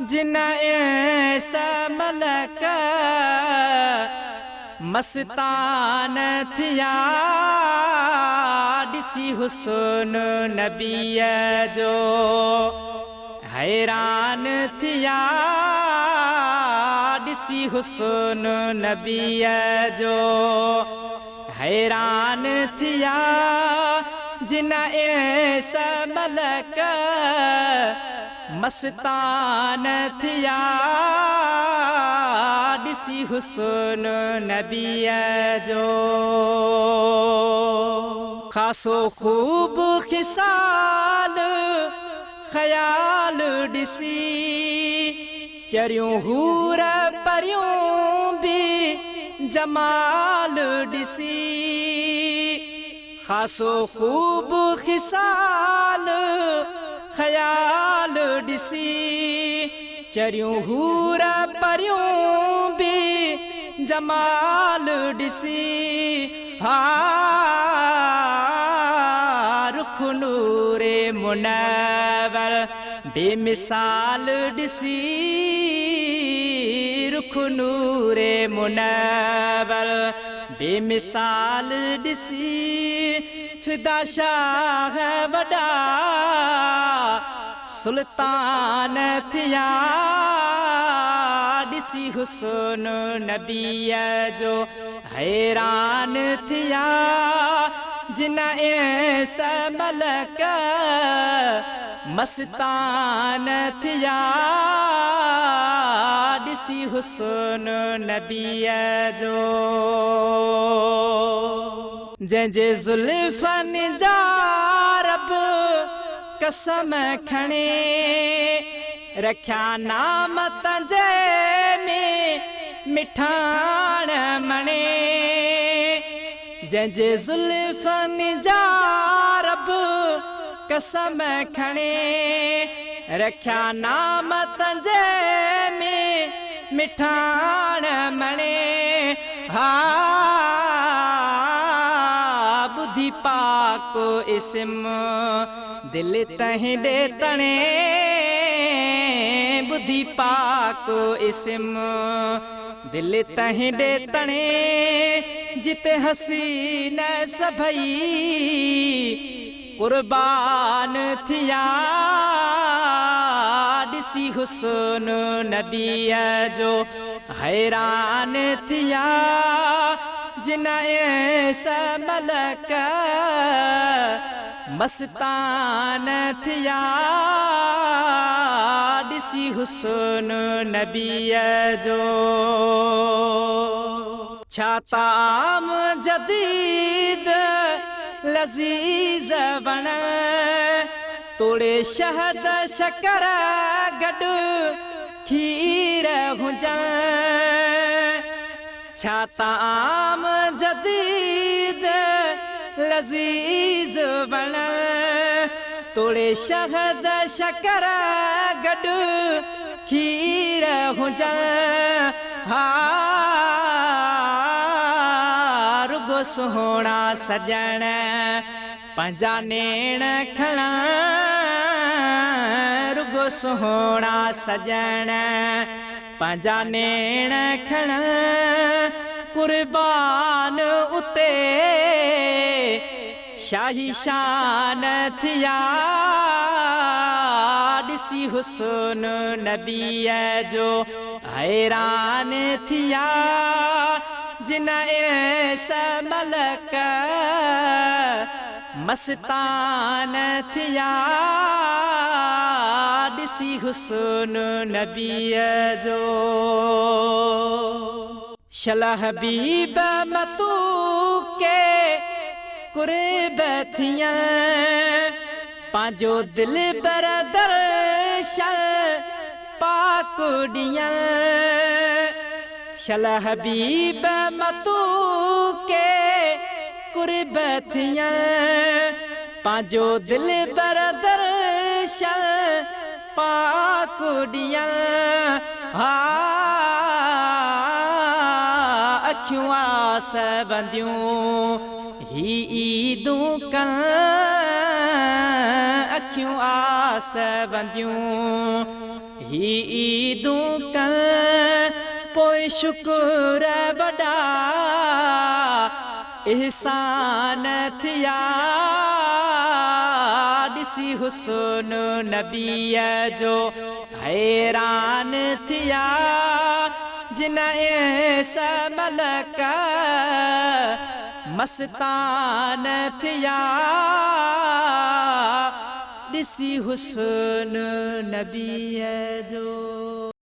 जिन ऐसा मलक मस्तान थिया ॾिसी हुस्न नबीअ जो हैरान थिया ॾिसी हुस्न नबीअ जो हैरान थिया जिन ऐसा मलक मस्तान थिया ॾिसी हुस्न नबीअ जो ख़ासो ख़ूब ख़िसाल ख़याल ॾिसी चरियूं हूर परियूं बि जमाल ॾिसी ख़ासो ख़ूब ख़िसाल ख़याल ॾिसी चरियूं हूर परियूं बि जमाल ॾिसी रुख नूरे मुनव्वर बेमिसाल ॾिसी रुख नूरे मुनव्वर बेमिसाल ॾिसी फिदा शाह वॾा सुल्तान थिया ॾिसी हुस्न नबीअ जो हैरान थिया जिन ऐसा मलक मस्तान थिया ॾिसी हुस्न नबीअ जो जंहिंजे ज़ुल्फ़नि जा रब कसम खणे रखिया नाम तंहिंजे में मिठाण मणे जंहिंजे ज़ुल्फ़नि जा रब कसम खणे रखिया नाम तंहिंजे में मिठाण मणे बुद्धि पाक इस्म दिल तहीं ॾे तणे बुद्धि पाक इस्म दिल तहीं ॾे तणे जिते हसीन सभई कुर्बान थिया ॾिसी हुस्न नबीअ जो हैरान थिया जिन ऐसा मलक मस्तान थिया ॾिसी हुस्न नबीअ जो छा ताम जदीद लज़ीज़ वण तोड़े शहद शकर गॾु खीर हुजनि छा ताम जदीद लज़ीज़ वण तोड़े शहद शकर गॾु खीर हुजनि रुगो सुहिणा सॼण पंहिंजा नेण खण रुगो सुहिणा सॼण पंहिंजा नेण खण कुर्बान उते शाही शान थिया ॾिसी हुस्न नबीअ जो हैरान थिया जिन ऐसा मलक मस्तान थिया ॾिसी हुस्न नबीअ जो शला हबीब मतू के कुर्ब थिया पंहिंजो दिल बर दर्शन पाक ॾिया शला हबीब मतू के कुर्ब थिया पंहिंजो दिल बर दर्शन पाक ॾिया अखियूं आस बंदियूं ही ईदूं कन अखियूं आस बंदियूं ही ईदूं कल पोइ शुक्र वॾा एहसान थिया ॾिसी हुस्न नबीअ जो हैरान थिया जिन ऐस मलक मस्तान थिया ॾिसी हुस्न नबीअ जो।